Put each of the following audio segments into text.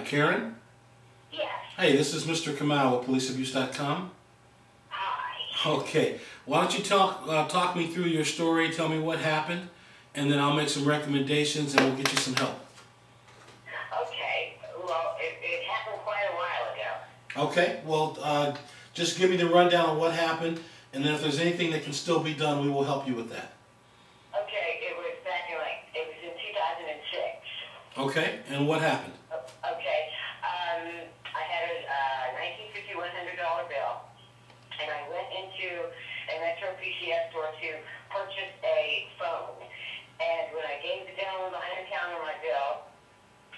Karen? Yes. Hey, this is Mr. Kamal with policeabuse.com. Hi. Okay, why don't you talk me through your story, tell me what happened, and then I'll make some recommendations and we'll get you some help. Okay, well, it happened quite a while ago. Okay, well, just give me the rundown of what happened, and then if there's anything that can still be done, we will help you with that. Okay, it was back in, it was in 2006. Okay, and what happened? Okay, I had a 1950 $100 bill, and I went into a Metro PCS store to purchase a phone. And when I gave the gentleman behind the counter my bill,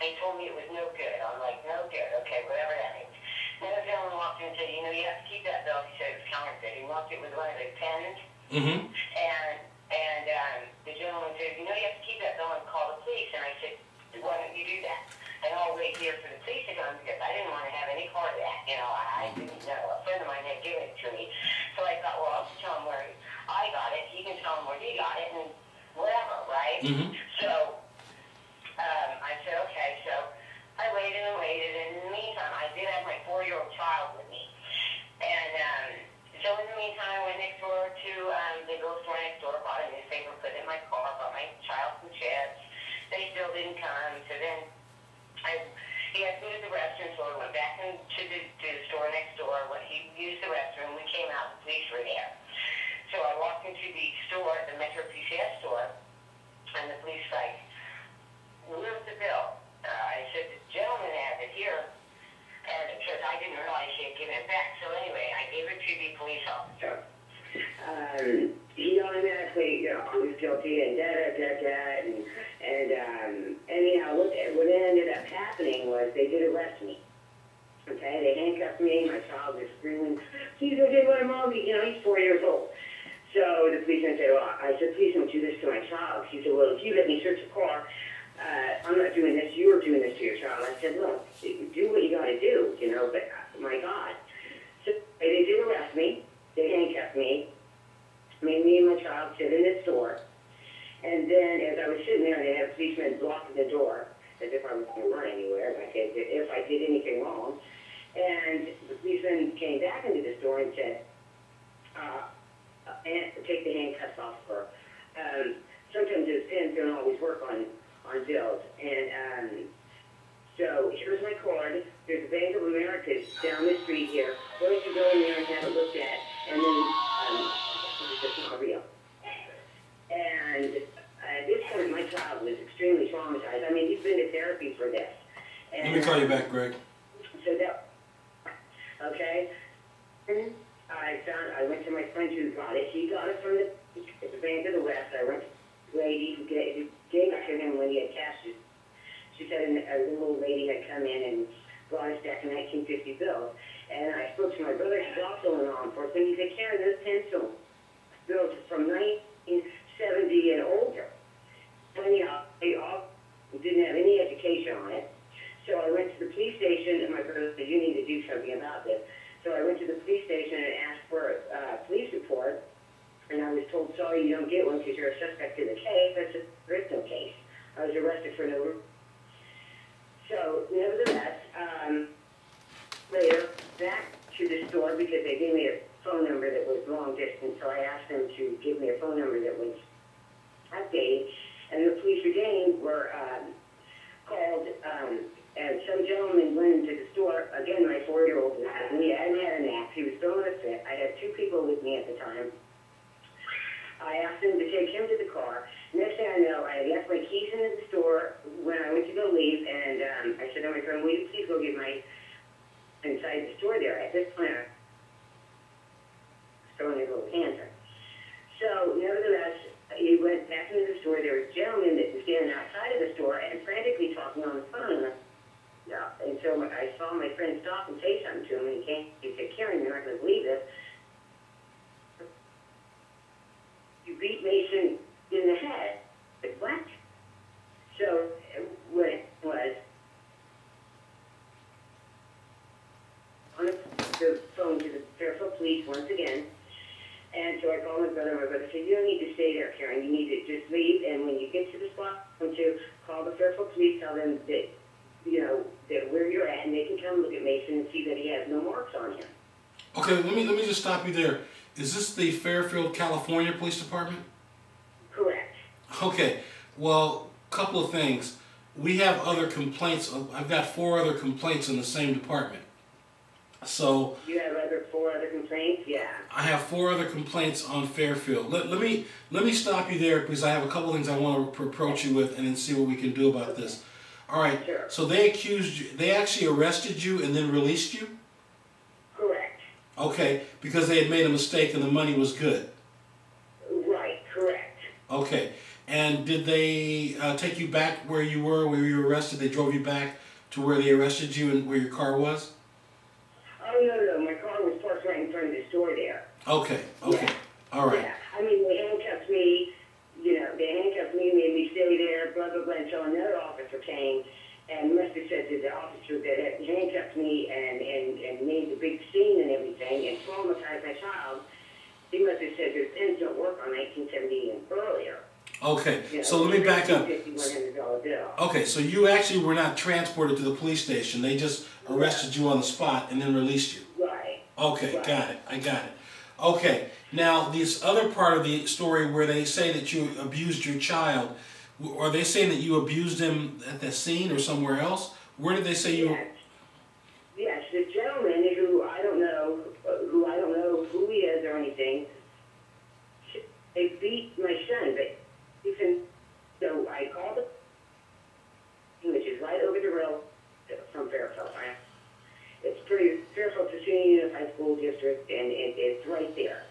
they told me it was no good. I'm like, no good, okay, whatever that means. Then the gentleman walked in and said, you know, you have to keep that bill. He said it was counterfeit. He marked it with one of the pens. Mm-hmm. And the gentleman said, you know, you have to keep that bill and call the police. And I said, why don't you do that? And I'll wait here for the police to come because I didn't want to have any part of that. You know, I didn't know. A friend of mine had given it to me. So I thought, well, I'll just tell him where I got it. He can tell him where he got it and whatever, right? Mm-hmm. So I said, okay. So I waited and waited. And in the meantime, I did have my 4-year-old child with me. And so in the meantime, I went next door to the girl store next door, bought a newspaper, put it in my car, bought my child some chips. They still didn't come. So then he asked me to the restroom, so I went back into the store next door. When he used the restroom, we came out, the police were there. So I walked into the store, the Metro PCS store, and the police like, where's the bill? I said, the gentleman has it here. And because I didn't realize he had given it back. So anyway, I gave it to the police officer. He automatically, was guilty and and anyhow, what ended up happening was they did arrest me. Okay, they handcuffed me. My child was screaming, "Please don't take my mommy!" You know, he's 4 years old. So the policeman said, "Well," I said, "Please don't do this to my child." He said, "Well, if you let me search the car, I'm not doing this. You are doing this to your child." I said, "Look, do what you got to do, you know." But my God, so they did arrest me. They handcuffed me. Made me and my child sit in the store. And then as I was sitting there, they had a policeman blocking the door as if I was going to run anywhere, like if I did anything wrong. And the policeman came back into the store and said, take the handcuffs off her. Sometimes his pens don't always work on bills. And so here's my card. There's a Bank of America down the street here. Why don't you go in there and have it looked at? And then it's just not real. And at this point, my child was extremely traumatized. I mean, he's been to therapy for this. And, let me call you back, Greg. So that, okay. And I went to my friend who got it. He got it from the Bank of the West. I went to the lady who gave it to him when he had cashed it. She said a little lady had come in and brought us back a 1950 bill. And I spoke to my brother, who's also in law enforcement. He said, "Karen, those pencil bills are from 1970 and older." Anyhow, they all didn't have any education on it. So I went to the police station, and my brother said, "You need to do something about this." So I went to the police station and asked for a police report. And I was told, "Sorry, you don't get one because you're a suspect in the case." That's a victim case. I was arrested for no reason. So, nevertheless, later, back to the store because they gave me a phone number that was long distance, so I asked them to give me a phone number that was updated, and the police again were called, and some gentleman went into the store. Again, my 4-year-old was with me. I hadn't had a nap. He was throwing a fit. I had 2 people with me at the time. I asked them to take him to the car. Next thing I know, I had left my keys in the store when I went to go leave, and I said to my friend, "Will you please go get my inside the store there?" At this point, I was throwing a little tantrum. So, nevertheless, he went back into the store. There was a gentleman that was standing outside of the store and frantically talking on the phone. And so I saw my friend stop and say something to him, and he said, "Karen, you're not going to believe this. You beat Mason in the head." Like, what? So what it was, on the phone to the Fairfield Police once again, and so I called my brother. My brother said, "You don't need to stay there, Karen. You need to just leave, and when you get to the spot, to call the Fairfield Police, tell them that, that where you're at, and they can come look at Mason and see that he has no marks on him. Okay, let me just stop you there. Is this the Fairfield, California Police Department? Correct. Okay, well, couple of things. We have other complaints. I've got 4 other complaints in the same department. So You have 4 other complaints? Yeah. I have 4 other complaints on Fairfield. Let me stop you there because I have a couple things I want to approach you with and then see what we can do about this. All right. Sure. So they accused you. They actually arrested you and then released you? Correct. Okay, because they had made a mistake and the money was good. Right. Correct. Okay. And did they take you back where you were arrested? They drove you back to where they arrested you and where your car was? Oh, no. My car was parked right in front of the store there. Okay. Yeah. All right. Yeah. I mean, they handcuffed me, made me stay there, blah, blah, blah, until another officer came and must have said to the officer that had handcuffed me and made the big scene and everything and traumatized my child. He must have said that pens don't work on 1970 and earlier. Okay, You know, so let me back up. $100 bill. Okay, so you actually were not transported to the police station. They just arrested you on the spot and then released you. Right. Okay, Right. got it. I got it. Okay, now this other part of the story where they say that you abused your child, are they saying that you abused him at the scene or somewhere else? Where did they say you? Yes, the gentleman who I don't know who he is or anything, they beat my son, but so I called him, which is right over the road from Fairfield. It's Fairfield's a senior unified school district, and it's right there.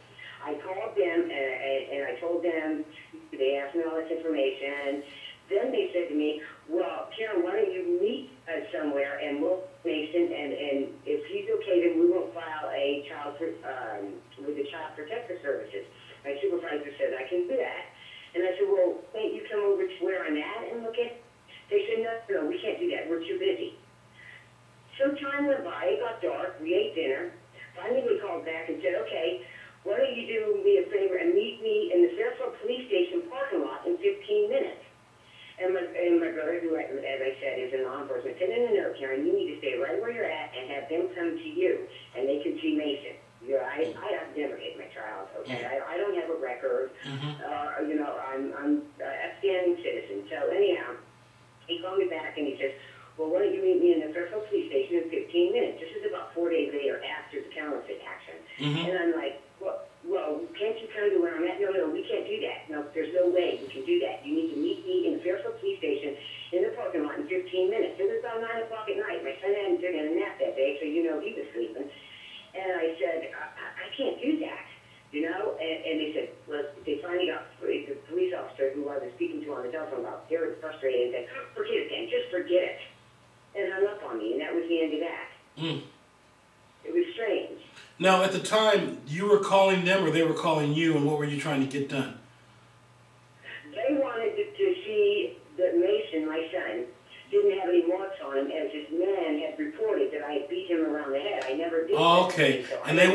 I called them, and I told them, they asked me all this information. Then they said to me, well, Karen, why don't you meet us somewhere, and we'll Mason, and if he's okay, then we won't file a with the Child Protective Services. My supervisor said, I can do that. And I said, well, can't you come over to where I'm at and look at it? They said, no, we can't do that. We're too busy. So time went by, it got dark, we ate dinner. Finally, we called back and said, okay, why don't you do me a favor and meet me in the Fairfield Police Station parking lot in 15 minutes? And my brother, who, as I said, is in law enforcement, said, no, Karen, you need to stay right where you're at and have them come to you, and they can see Mason. I have never hit my child, okay? I don't have a record. I'm an upstanding citizen. So anyhow, he called me back and he says, well, why don't you meet me in the Fairfield Police Station in 15 minutes? This is about 4 days later after the counterfeit action. And I'm like, well, can't you come to where I'm at? No, we can't do that. No, there's no way we can do that. You need to meet me in the Fairfield Police Station in the parking lot in 15 minutes. It was about 9 o'clock at night. My son hadn't taken a nap that day, so he was sleeping. And I said, I can't do that, And they said, well, they finally got the police officer who I was speaking to on the telephone about very frustrated and said, forget it, Dan, just forget it. And hung up on me, and that was the end of that. It was strange. Now, at the time, you were calling them or they were calling you, and what were you trying to get done? They wanted to see that Mason, my son, didn't have any marks on him, as this man had reported that I had beat him around the head. I never did. Oh, okay. So And they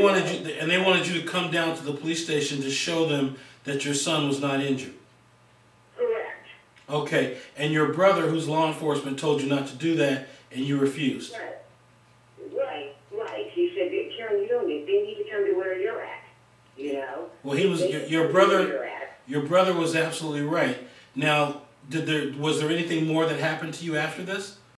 wanted you to come down to the police station to show them that your son was not injured. Correct. Okay. And your brother, who's law enforcement, told you not to do that, and you refused. Right. He said, Karen, they need to come to where you're at, Well, he was your brother. Your brother was absolutely right. Now, was there anything more that happened to you after this?